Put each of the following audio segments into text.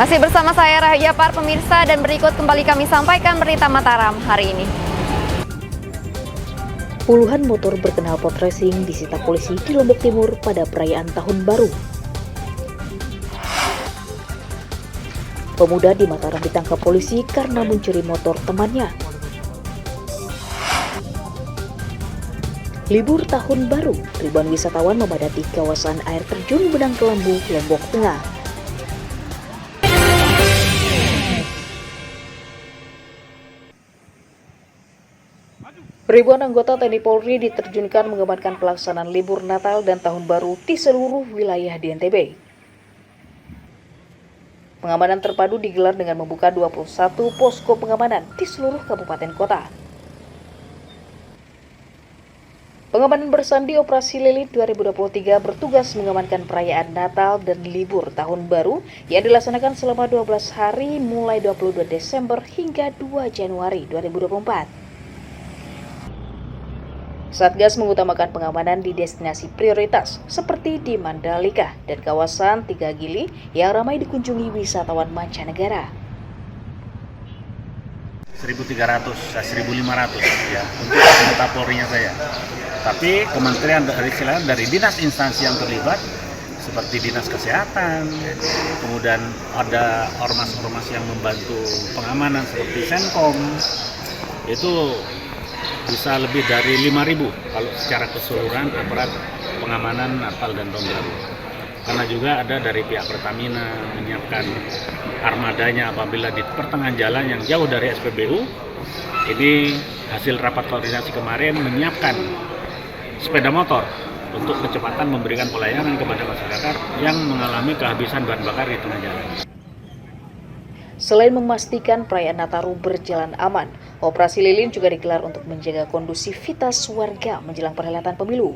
Masih bersama saya Rahayu Yapar, pemirsa, dan berikut kembali kami sampaikan berita Mataram hari ini. Puluhan motor berkenal pot racing disita polisi di Lombok Timur pada perayaan Tahun Baru. Pemuda di Mataram ditangkap polisi karena mencuri motor temannya. Libur Tahun Baru, ribuan wisatawan memadati kawasan air terjun Benang Kelambu, Lombok Tengah. Ribuan anggota TNI Polri diterjunkan mengamankan pelaksanaan libur Natal dan Tahun Baru di seluruh wilayah di NTB. Pengamanan terpadu digelar dengan membuka 21 posko pengamanan di seluruh kabupaten kota. Pengamanan bersandi Operasi Lilin 2023 bertugas mengamankan perayaan Natal dan libur Tahun Baru yang dilaksanakan selama 12 hari mulai 22 Desember hingga 2 Januari 2024. Satgas mengutamakan pengamanan di destinasi prioritas seperti di Mandalika dan kawasan Tiga Gili yang ramai dikunjungi wisatawan mancanegara. 1.300, 1.500 ya untuk anggota Polri-nya saya. Tapi kementerian dari dinas instansi yang terlibat seperti Dinas Kesehatan, kemudian ada ormas-ormas yang membantu pengamanan seperti Senkom, itu bisa lebih dari 5.000 kalau secara keseluruhan aparat pengamanan Natal dan Tahun Baru. Karena juga ada dari pihak Pertamina menyiapkan armadanya apabila di pertengahan jalan yang jauh dari SPBU. Ini hasil rapat koordinasi kemarin menyiapkan sepeda motor untuk kecepatan memberikan pelayanan kepada masyarakat yang mengalami kehabisan bahan bakar di tengah jalan. Selain memastikan perayaan Nataru berjalan aman, Operasi Lilin juga digelar untuk menjaga kondusivitas warga menjelang perhelatan pemilu.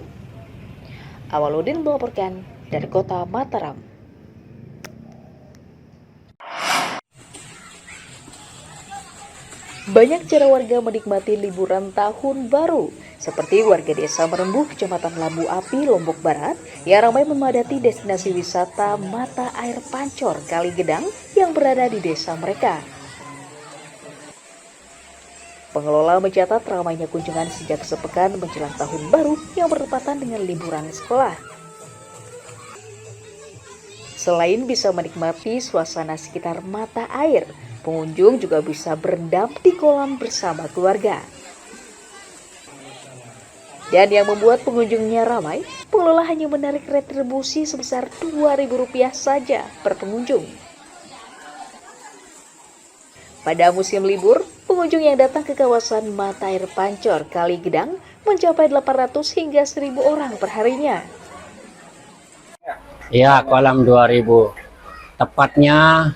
Awaludin melaporkan dari kota Mataram. Banyak cara warga menikmati liburan Tahun Baru, seperti warga desa Merembuh, Kecamatan Lambu Api, Lombok Barat, yang ramai memadati destinasi wisata mata air Pancor Kali Gedang yang berada di desa mereka. Pengelola mencatat ramainya kunjungan sejak sepekan menjelang Tahun Baru yang bertepatan dengan liburan sekolah. Selain bisa menikmati suasana sekitar mata air, pengunjung juga bisa berendam di kolam bersama keluarga. Dan yang membuat pengunjungnya ramai, pengelola hanya menarik retribusi sebesar Rp2.000 saja per pengunjung. Pada musim libur, pengunjung yang datang ke kawasan mata air Pancor Kali Gedang mencapai 800 hingga 1.000 orang per harinya. Ya, kolam 2000. Tepatnya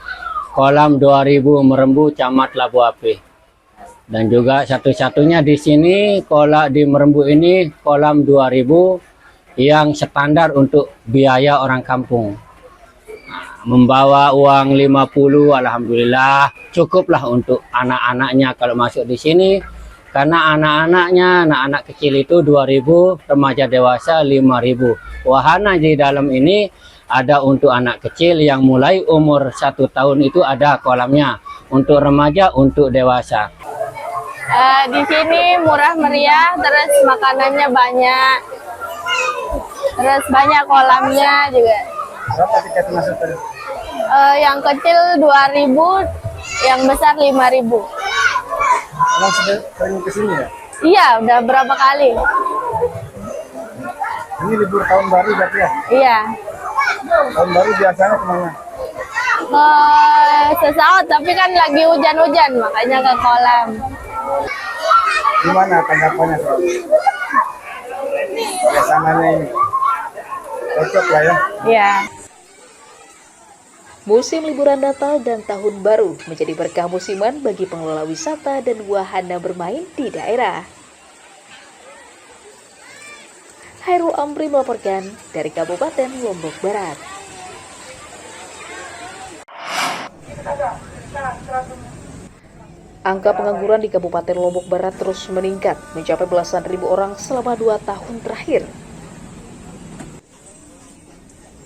kolam 2000 Merembu, Camat Labu Api. Dan juga satu-satunya di sini di Merembu ini kolam 2000 yang standar untuk biaya orang kampung. Membawa uang 50, alhamdulillah cukuplah untuk anak-anaknya kalau masuk di sini. Karena anak-anak kecil itu 2.000, remaja dewasa 5.000. Wahana di dalam ini ada untuk anak kecil yang mulai umur 1 tahun itu ada kolamnya. Untuk remaja, untuk dewasa. Di sini murah meriah, terus makanannya banyak, terus banyak kolamnya juga. Berapa tiket masuk tadi? Yang kecil 2.000, yang besar 5.000. Emang sering kesini ya? Iya, udah berapa kali. Ini libur Tahun Baru berarti ya? Iya. Tahun Baru biasanya kemana? Ke Sesaut, tapi kan lagi hujan-hujan, makanya ke kolam. Gimana tanggapannya soal suasananya ini? Cocok lah ya? Iya. Musim liburan Natal dan Tahun Baru menjadi berkah musiman bagi pengelola wisata dan wahana bermain di daerah. Hairul Amri melaporkan dari Kabupaten Lombok Barat. Angka pengangguran di Kabupaten Lombok Barat terus meningkat, mencapai belasan ribu orang selama 2 tahun terakhir.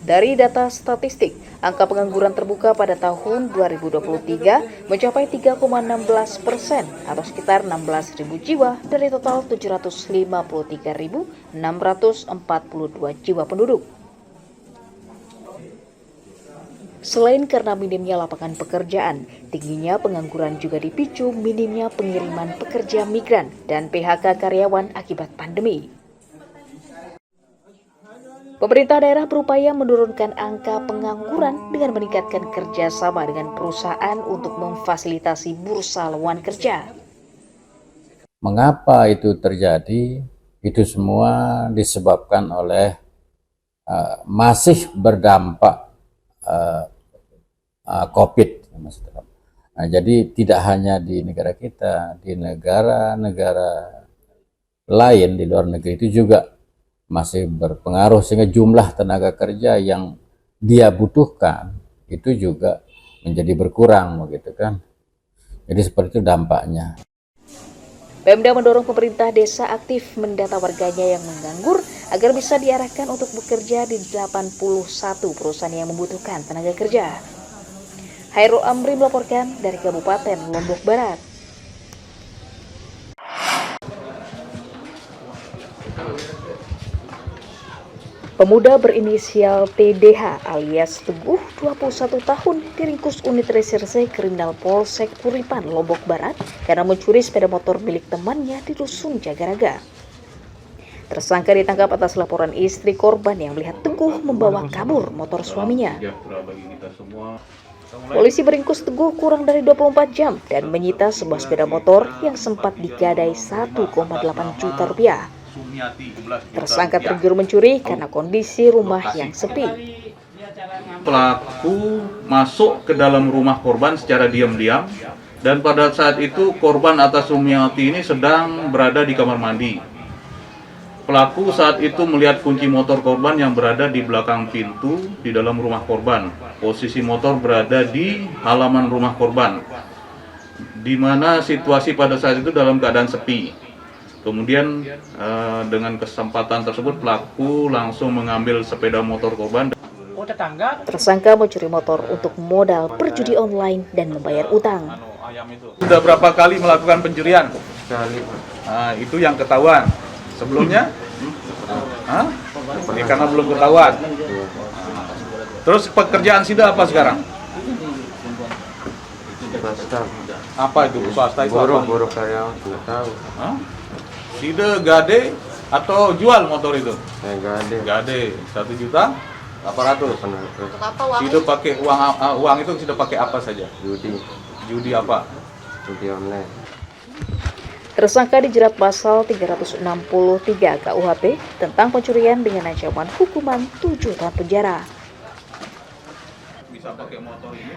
Dari data statistik, angka pengangguran terbuka pada tahun 2023 mencapai 3,16% atau sekitar 16.000 jiwa dari total 753.642 jiwa penduduk. Selain karena minimnya lapangan pekerjaan, tingginya pengangguran juga dipicu minimnya pengiriman pekerja migran dan PHK karyawan akibat pandemi. Pemerintah daerah berupaya menurunkan angka pengangguran dengan meningkatkan kerjasama dengan perusahaan untuk memfasilitasi bursa lowongan kerja. Mengapa itu terjadi? Itu semua disebabkan oleh masih berdampak COVID. Nah, jadi tidak hanya di negara kita, di negara-negara lain di luar negeri itu juga masih berpengaruh, sehingga jumlah tenaga kerja yang dia butuhkan itu juga menjadi berkurang, begitu kan. Jadi seperti itu dampaknya. Pemda mendorong pemerintah desa aktif mendata warganya yang menganggur agar bisa diarahkan untuk bekerja di 81 perusahaan yang membutuhkan tenaga kerja. Hairul Amri melaporkan dari Kabupaten Lombok Barat. Pemuda berinisial TDH alias Teguh 21 tahun diringkus unit reserse kriminal Polsek Kuripan, Lombok Barat karena mencuri sepeda motor milik temannya di Dusun Jagaraga. Tersangka ditangkap atas laporan istri korban yang melihat Teguh membawa kabur motor suaminya. Polisi meringkus Teguh kurang dari 24 jam dan menyita sebuah sepeda motor yang sempat digadai 1,8 juta rupiah. Tersangka tergiur mencuri karena kondisi rumah yang sepi. Pelaku masuk ke dalam rumah korban secara diam-diam dan pada saat itu korban atas Sumiati ini sedang berada di kamar mandi. Pelaku saat itu melihat kunci motor korban yang berada di belakang pintu di dalam rumah korban. Posisi motor berada di halaman rumah korban, di mana situasi pada saat itu dalam keadaan sepi. Kemudian dengan kesempatan tersebut pelaku langsung mengambil sepeda motor korban. Tersangka mencuri motor untuk modal perjudi online dan membayar utang. Sudah berapa kali melakukan pencurian? Sekali. Nah, itu yang ketahuan. Sebelumnya? Ya, karena belum ketahuan. Terus pekerjaan Sida apa sekarang? Swasta. Apa itu swasta itu? Buru karyawan, nggak tahu. Sida gade atau jual motor itu? Gade. Gade 1.800.000. Sida pakai uang itu Sida pakai apa saja? Judi apa? Judi online. Tersangka dijerat pasal 363 KUHP tentang pencurian dengan ancaman hukuman 7 tahun penjara.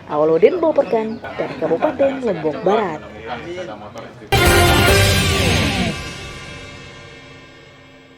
Awaludin melaporkan dari Kabupaten Lombok Barat.